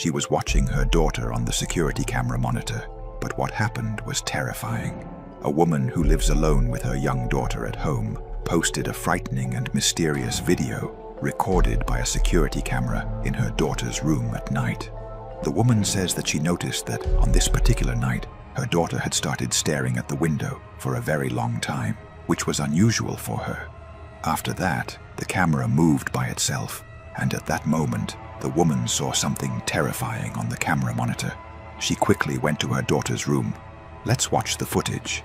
She was watching her daughter on the security camera monitor, but what happened was terrifying. A woman who lives alone with her young daughter at home posted a frightening and mysterious video recorded by a security camera in her daughter's room at night. The woman says that she noticed that on this particular night, her daughter had started staring at the window for a very long time, which was unusual for her. After that, the camera moved by itself, and at that moment, the woman saw something terrifying on the camera monitor. She quickly went to her daughter's room. Let's watch the footage.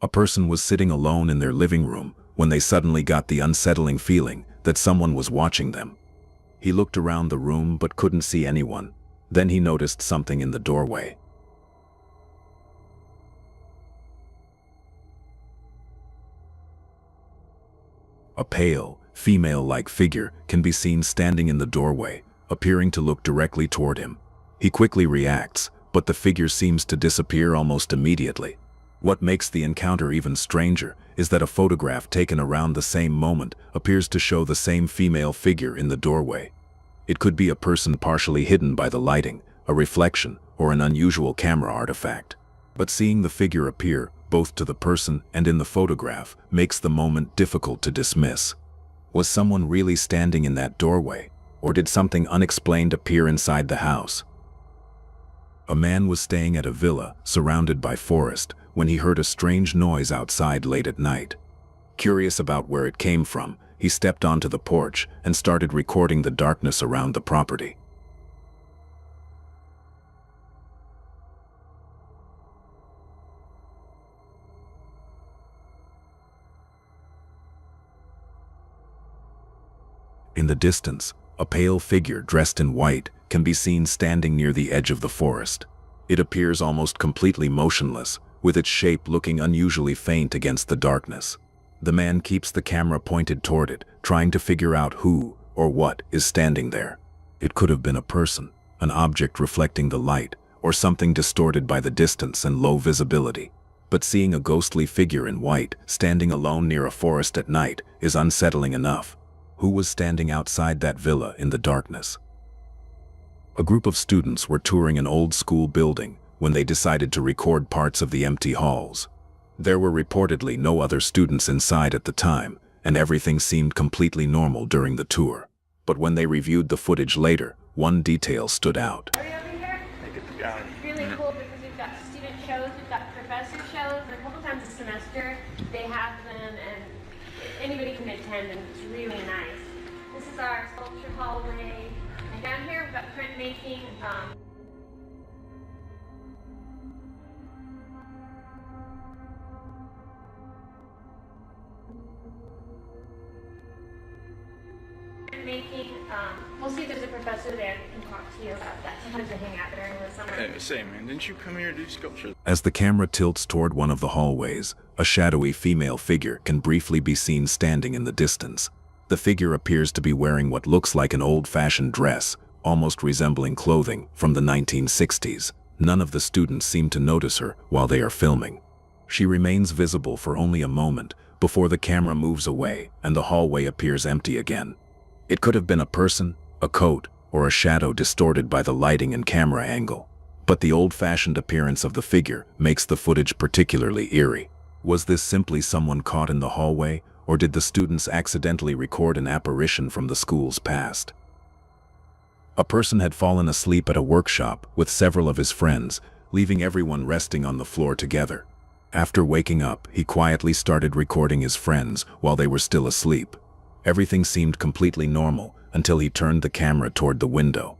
A person was sitting alone in their living room when they suddenly got the unsettling feeling that someone was watching them. He looked around the room but couldn't see anyone. Then he noticed something in the doorway. A pale, female-like figure can be seen standing in the doorway, appearing to look directly toward him. He quickly reacts, but the figure seems to disappear almost immediately. What makes the encounter even stranger is that a photograph taken around the same moment appears to show the same female figure in the doorway. It could be a person partially hidden by the lighting, a reflection, or an unusual camera artifact. But seeing the figure appear, both to the person and in the photograph, makes the moment difficult to dismiss. Was someone really standing in that doorway, or did something unexplained appear inside the house? A man was staying at a villa surrounded by forest when he heard a strange noise outside late at night. Curious about where it came from, he stepped onto the porch and started recording the darkness around the property. In the distance, a pale figure dressed in white can be seen standing near the edge of the forest. It appears almost completely motionless, with its shape looking unusually faint against the darkness. The man keeps the camera pointed toward it, trying to figure out who or what is standing there. It could have been a person, an object reflecting the light, or something distorted by the distance and low visibility. But seeing a ghostly figure in white standing alone near a forest at night is unsettling enough. Who was standing outside that villa in the darkness? A group of students were touring an old school building when they decided to record parts of the empty halls. There were reportedly no other students inside at the time, and everything seemed completely normal during the tour. But when they reviewed the footage later, one detail stood out. Are you over here? It's really cool because we've got student shows, we've got professor shows, and a couple times a semester they have them, and anybody can attend, and it's really nice. This is our sculpture hallway, and down here we've got printmaking. We'll see if there's a professor there that can talk to you about that. Sometimes they hang out there in the summer. Hey, say, man, didn't you come here to do sculpture? As the camera tilts toward one of the hallways, a shadowy female figure can briefly be seen standing in the distance. The figure appears to be wearing what looks like an old-fashioned dress, almost resembling clothing from the 1960s. None of the students seem to notice her while they are filming. She remains visible for only a moment before the camera moves away and the hallway appears empty again. It could have been a person, a coat, or a shadow distorted by the lighting and camera angle. But the old-fashioned appearance of the figure makes the footage particularly eerie. Was this simply someone caught in the hallway, or did the students accidentally record an apparition from the school's past? A person had fallen asleep at a workshop with several of his friends, leaving everyone resting on the floor together. After waking up, he quietly started recording his friends while they were still asleep. Everything seemed completely normal until he turned the camera toward the window.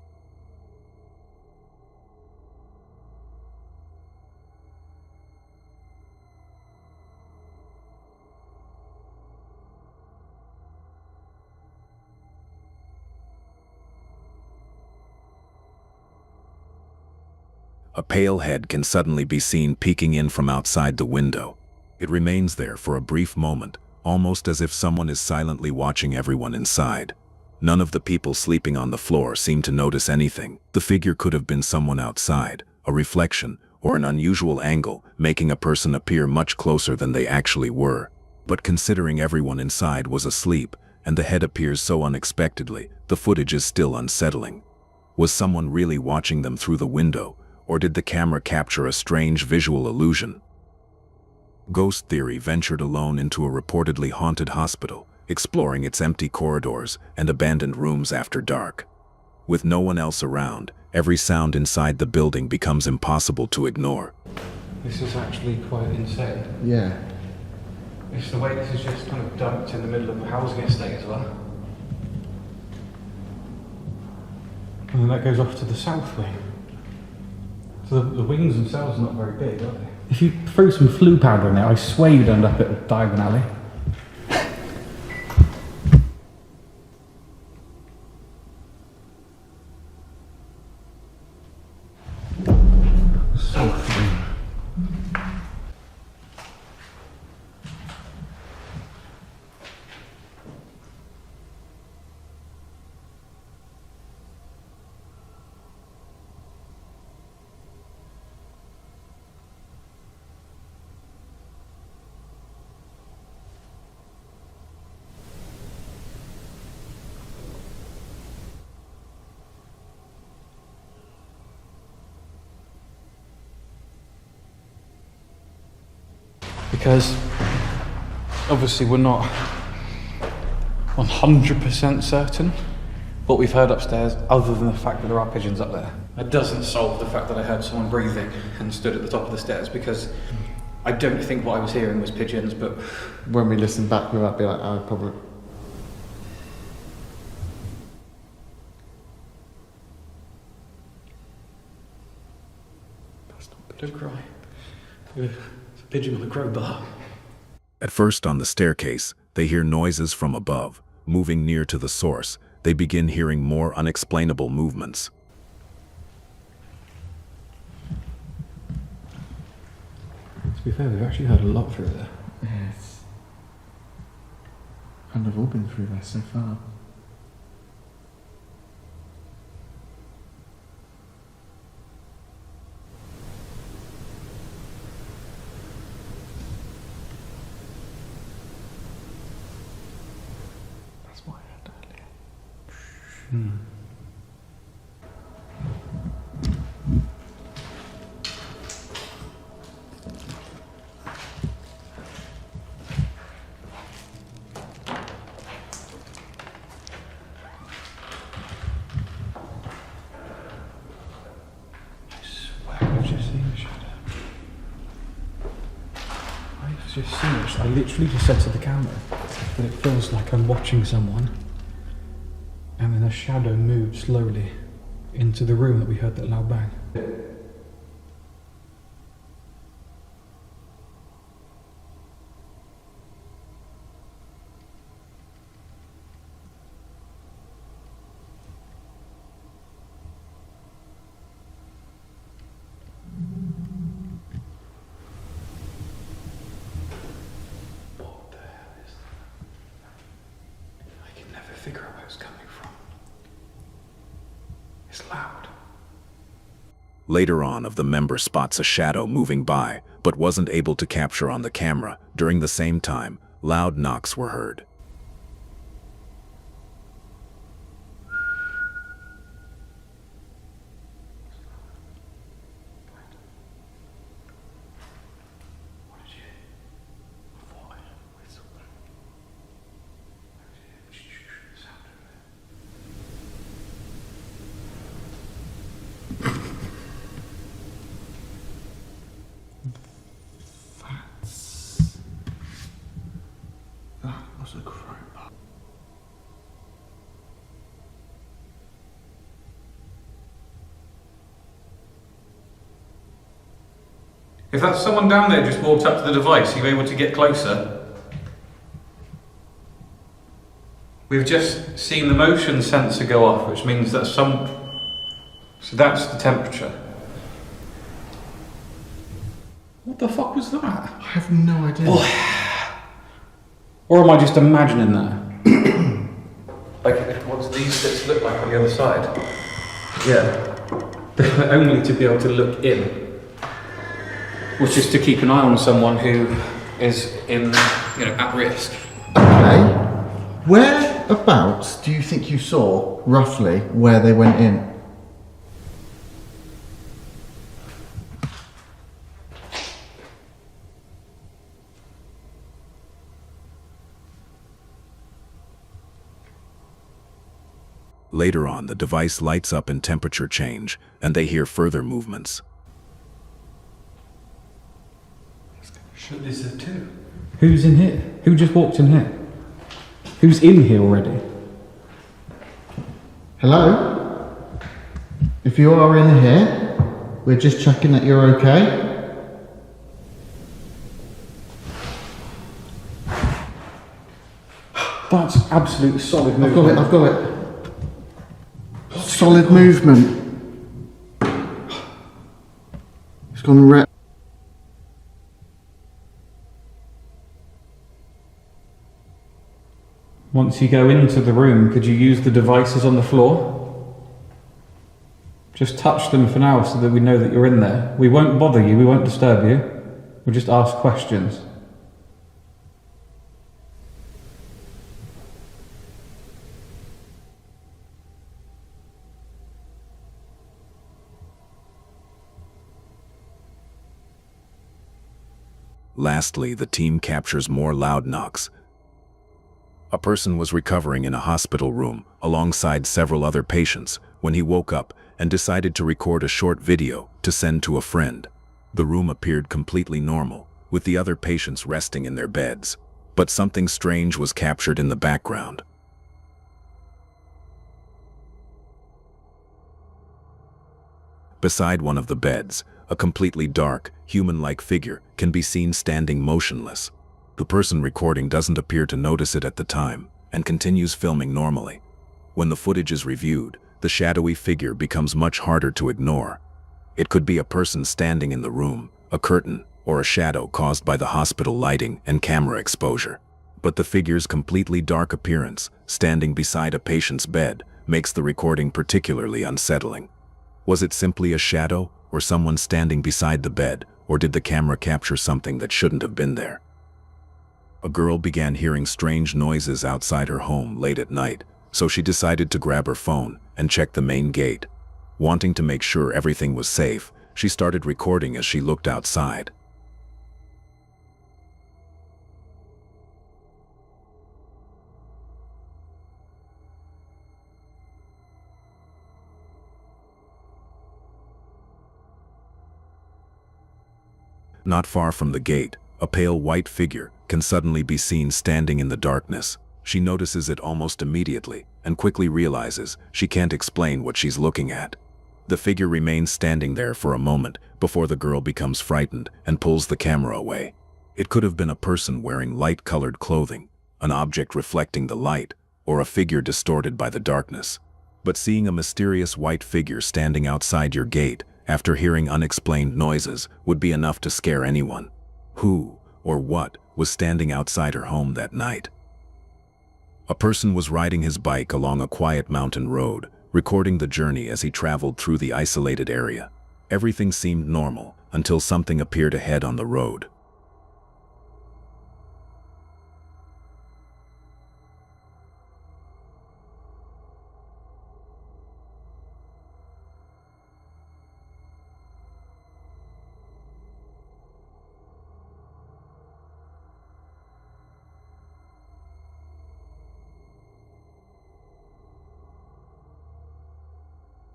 A pale head can suddenly be seen peeking in from outside the window. It remains there for a brief moment, almost as if someone is silently watching everyone inside. None of the people sleeping on the floor seemed to notice anything. The figure could have been someone outside, a reflection, or an unusual angle, making a person appear much closer than they actually were. But considering everyone inside was asleep, and the head appears so unexpectedly, the footage is still unsettling. Was someone really watching them through the window, or did the camera capture a strange visual illusion? Ghost Theory ventured alone into a reportedly haunted hospital, exploring its empty corridors and abandoned rooms after dark. With no one else around, every sound inside the building becomes impossible to ignore. This is actually quite insane. Yeah. It's the way this is just kind of dumped in the middle of a housing estate as well. And then that goes off to the south wing. So the wings themselves are not very big, are they? If you threw some flu powder in there, I swear you'd end up at a Diagon Alley. Because obviously we're not 100% certain what we've heard upstairs, other than the fact that there are pigeons up there. It doesn't solve the fact that I heard someone breathing and stood at the top of the stairs, because I don't think what I was hearing was pigeons, but When we listen back, we might be like, oh, probably. don't cry. It's a pigeon with a crowbar. At first on the staircase, they hear noises from above. Moving near to the source, they begin hearing more unexplainable movements. To be fair, we've actually heard a lot through there. Yes. And we've all been through there so far. That's what I heard earlier. I've just seen a shadow. I've just seen it. I literally just said to the camera that it feels like I'm watching someone, and then a shadow moved slowly into the room that we heard that loud bang. What the hell is that? I can never figure out where it's coming from. It's loud. Later on, the member spots a shadow moving by, but wasn't able to capture on the camera. During the same time, loud knocks were heard. What did you? I thought I heard a whistle. Sound over there. That was a crowbar. If that's someone down there just walked up to the device, are you able to get closer? We've just seen the motion sensor go off, which means that so that's the temperature. What the fuck was that? I have no idea. Or am I just imagining that? Like, what do these bits look like on the other side? Yeah. Only to be able to look in. Which is to keep an eye on someone who is at risk. Okay. Whereabouts do you think you saw, roughly, where they went in? Later on, the device lights up in temperature change, and they hear further movements. There's two. Who's in here? Who just walked in here? Who's in here already? Hello? If you are in here, we're just checking that you're okay. That's absolutely solid movement. I've got it. Solid movement. It's gone red. Once you go into the room, could you use the devices on the floor? Just touch them for now so that we know that you're in there. We won't bother you, we won't disturb you. We'll just ask questions. Lastly, the team captures more loud knocks. A person was recovering in a hospital room alongside several other patients when he woke up and decided to record a short video to send to a friend. The room appeared completely normal, with the other patients resting in their beds, but something strange was captured in the background. Beside one of the beds, a completely dark, human-like figure can be seen standing motionless. The person recording doesn't appear to notice it at the time and continues filming normally. When the footage is reviewed, the shadowy figure becomes much harder to ignore. It could be a person standing in the room, a curtain, or a shadow caused by the hospital lighting and camera exposure. But the figure's completely dark appearance, standing beside a patient's bed, makes the recording particularly unsettling. Was it simply a shadow or someone standing beside the bed, or did the camera capture something that shouldn't have been there? A girl began hearing strange noises outside her home late at night, so she decided to grab her phone and check the main gate. Wanting to make sure everything was safe, she started recording as she looked outside. Not far from the gate, a pale white figure can suddenly be seen standing in the darkness. She notices it almost immediately and quickly realizes she can't explain what she's looking at. The figure remains standing there for a moment before the girl becomes frightened and pulls the camera away. It could have been a person wearing light-colored clothing, an object reflecting the light, or a figure distorted by the darkness. But seeing a mysterious white figure standing outside your gate after hearing unexplained noises would be enough to scare anyone. Who or what was standing outside her home that night? A person was riding his bike along a quiet mountain road, recording the journey as he traveled through the isolated area. Everything seemed normal until something appeared ahead on the road.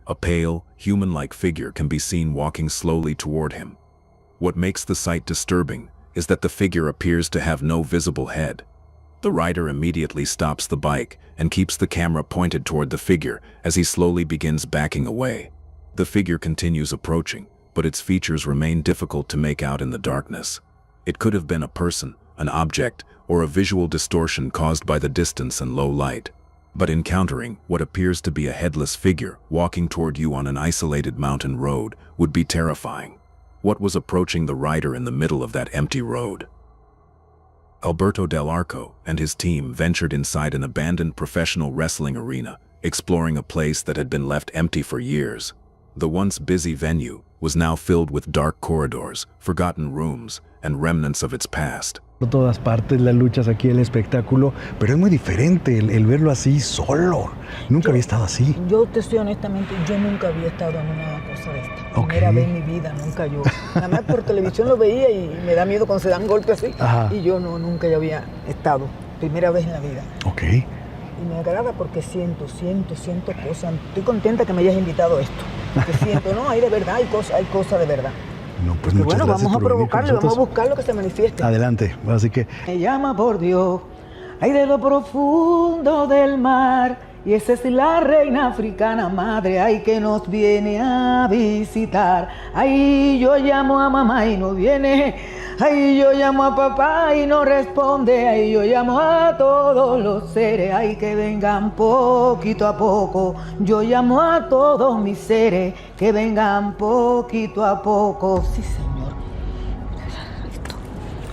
A pale, human-like figure can be seen walking slowly toward him. What makes the sight disturbing is that the figure appears to have no visible head. The rider immediately stops the bike and keeps the camera pointed toward the figure as he slowly begins backing away. The figure continues approaching, but its features remain difficult to make out in the darkness. It could have been a person, an object, or a visual distortion caused by the distance and low light. But encountering what appears to be a headless figure walking toward you on an isolated mountain road would be terrifying. What was approaching the rider in the middle of that empty road? Alberto Del Arco and his team ventured inside an abandoned professional wrestling arena, exploring a place that had been left empty for years. The once busy venue was now filled with dark corridors, forgotten rooms, and remnants of its past. Por todas partes, las luchas aquí, el espectáculo, pero es muy diferente el verlo así solo. Nunca había estado así. Yo te estoy honestamente, yo nunca había estado en una cosa de esta. Ok. Primera vez en mi vida, nunca yo. Nada más por televisión lo veía y me da miedo cuando se dan golpes así. Ajá. Y yo no, nunca ya había estado. Primera vez en la vida. Ok. Y me agrada porque siento cosas. Estoy contenta que me hayas invitado a esto. Porque siento, no, hay de verdad, hay cosas de verdad. No, pues Porque muchas bueno, gracias vamos a por venir con provocarlo, vamos a nosotros. buscar lo que se manifieste. Adelante, así que Me llama por Dios, ay de lo profundo del mar, y esa es la reina africana madre, ay que nos viene a visitar. Ay, yo llamo a mamá y no viene, ay, yo llamo a papá y no responde, ay, yo llamo a todos los seres, ay que vengan poquito a poco. Yo llamo a todos mis seres que vengan poquito a poco. Sí, Señor.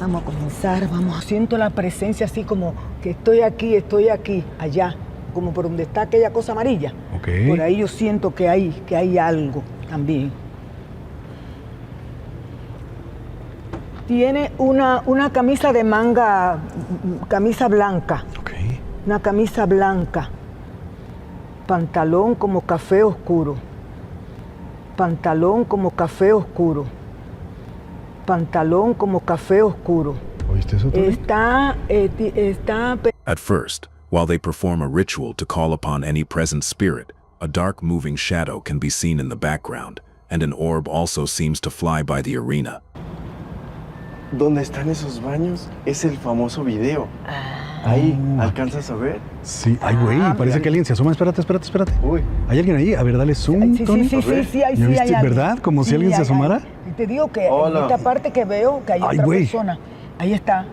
Vamos a comenzar, siento la presencia así como que estoy aquí, allá, como por donde está aquella cosa amarilla. Ok. Por ahí yo siento que hay algo también. Tiene una camisa de manga, camisa blanca, ok. una camisa blanca, pantalón como café oscuro, pantalón como café oscuro. Pantalón como café oscuro. ¿Oíste eso, Tony? Está At first, while they perform a ritual to call upon any present spirit, a dark moving shadow can be seen in the background, and an orb also seems to fly by the arena. ¿Dónde están esos baños? Es el famoso video. Ahí, ¿alcanzas a ver? Sí, ay, güey, parece que alguien se asoma. Espérate. Uy, ¿Hay alguien ahí? A ver, dale zoom, Tony. sí, ¿Ya hay viste, alguien. verdad? Como si Sí, alguien se asomara. Y te digo que Hola. en esta parte que veo que hay Ay, otra güey. persona. Ahí está.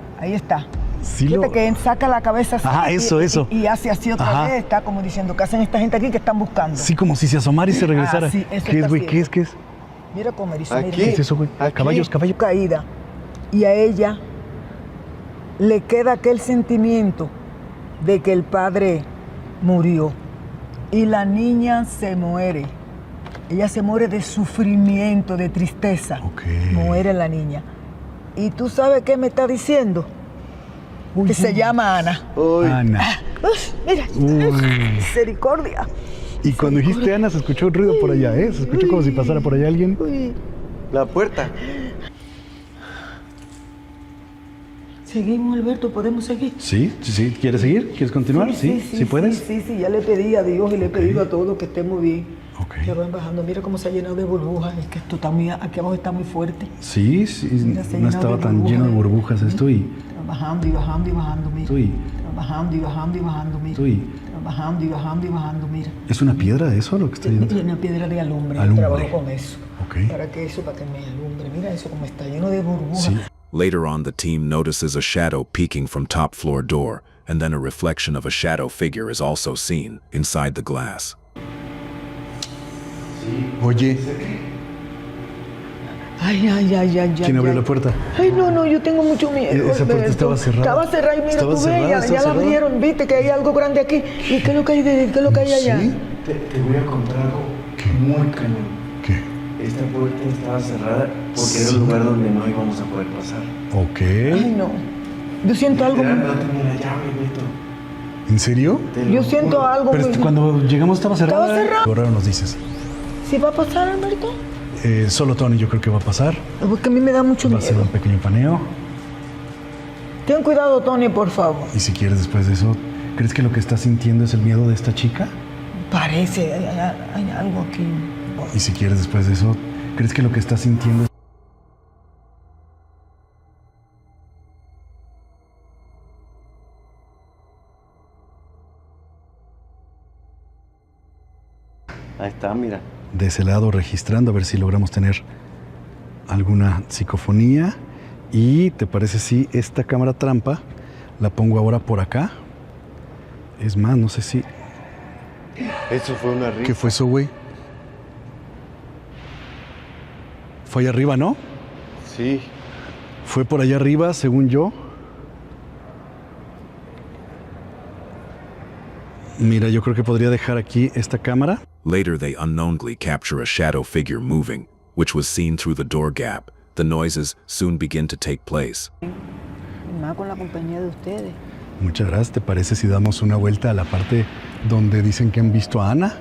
Sí Fíjate lo... que él saca la cabeza así. Ajá, eso. Y hace así otra Ajá. vez. Está como diciendo, ¿qué hacen esta gente aquí que están buscando? Sí, como si se asomara y se regresara. sí, eso ¿Qué es, está güey? haciendo. ¿Qué es? Mira cómo dice, Aquí. mira. ¿Qué es eso, güey? Aquí. Caballo. Caída. Y a ella le queda aquel sentimiento de que el padre murió y la niña se muere. Ella se muere de sufrimiento, de tristeza. Ok. Muere la niña. ¿Y tú sabes qué me está diciendo? Que se llama Ana. uy. Ana. Uf, mira, misericordia. Y cuando dijiste Ana, se escuchó un ruido por allá, ¿eh? Se escuchó como si pasara por allá alguien. Uy. La puerta. Seguimos, Alberto, ¿podemos seguir? Sí. ¿Quieres seguir? ¿Quieres continuar? ¿Sí puedes? Sí, ya le pedí a Dios y le he pedido a todos que estemos bien. Ok. Que van bajando. Mira cómo se ha llenado de burbujas. Es que esto está muy, aquí abajo está muy fuerte. Sí, Mira, se ha no llenado estaba de tan lleno de burbujas esto y... Bajando y bajando y bajando, mira. Uy. Bajando y bajando y bajando, mira. Uy. Bajando y bajando y bajando, mira. ¿Es una piedra eso lo que estoy viendo? Es una piedra de alumbre. Yo Alumbre. trabajo con eso. Ok. Para que me alumbre. Mira eso como está lleno de burbujas. Sí. Later on, the team notices a shadow peeking from top floor door, and then a reflection of a shadow figure is also seen inside the glass. Oye, Ay. ¿quién abrió la puerta? Ay, no, yo tengo mucho miedo. Esa puerta Alberto. estaba cerrada. Estaba cerrada y mira, Estaba tú ves, cerrada, ya estaba la cerrada. abrieron, viste que hay algo grande aquí. ¿Y qué es lo que hay, allá? Sí. Te voy a contar algo muy cañón. ¿Qué? Esta puerta estaba cerrada porque era un lugar donde no íbamos a poder pasar. Ok. Ay, no. Yo siento algo. Literal, no tenía la llave, Beto. ¿En serio? Te lo Yo siento juro. algo. Pero muy- cuando llegamos estaba cerrada. Estaba cerrada. Ahora nos dices. ¿Sí va a pasar, Alberto? Solo Tony yo creo que va a pasar. Porque a mí me da mucho Va a ser miedo. un pequeño paneo. Ten cuidado, Tony, por favor. Y si quieres después de eso, ¿crees que lo que estás sintiendo es el miedo de esta chica? Parece, hay algo aquí. Y si quieres después de eso, ¿crees que lo que estás sintiendo es... Ahí está, mira. de ese lado registrando a ver si logramos tener alguna psicofonía? Y ¿te parece si esta cámara trampa la pongo ahora por acá? Es más, no sé si... Eso fue una risa. ¿Qué fue eso, güey? Fue allá arriba, ¿no? Sí. Fue por allá arriba, según yo. Mira, yo creo que podría dejar aquí esta cámara. Later, they unknowingly capture a shadow figure moving, which was seen through the door gap. The noises soon begin to take place. Más con la compañía de ustedes. Muchas gracias. ¿Te parece si damos una vuelta a la parte donde dicen que han visto a Ana?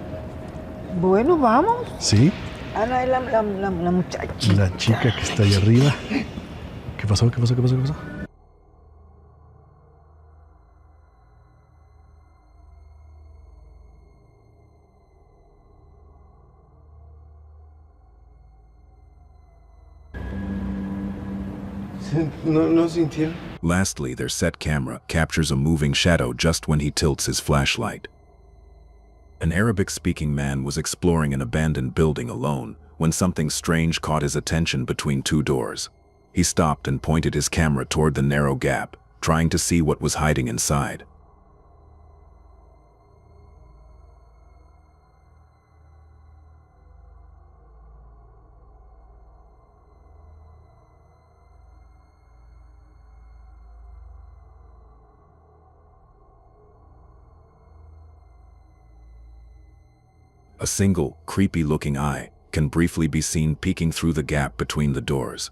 Bueno, vamos. ¿Sí? Ana es la muchacha. La chica que está ahí arriba. ¿Qué pasó? ¿Qué pasó? ¿Qué pasó? ¿Qué pasó? No sintieron. Lastly, their set camera captures a moving shadow just when he tilts his flashlight. An Arabic-speaking man was exploring an abandoned building alone when something strange caught his attention between two doors. He stopped and pointed his camera toward the narrow gap, trying to see what was hiding inside. A single, creepy-looking eye can briefly be seen peeking through the gap between the doors.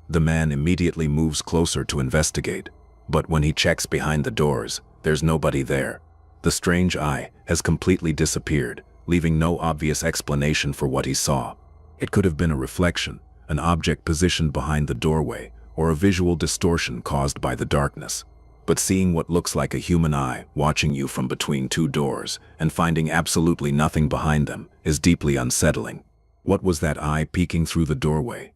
The man immediately moves closer to investigate, but when he checks behind the doors, there's nobody there. The strange eye has completely disappeared, leaving no obvious explanation for what he saw. It could have been a reflection, an object positioned behind the doorway, or a visual distortion caused by the darkness. But seeing what looks like a human eye watching you from between two doors and finding absolutely nothing behind them is deeply unsettling. What was that eye peeking through the doorway?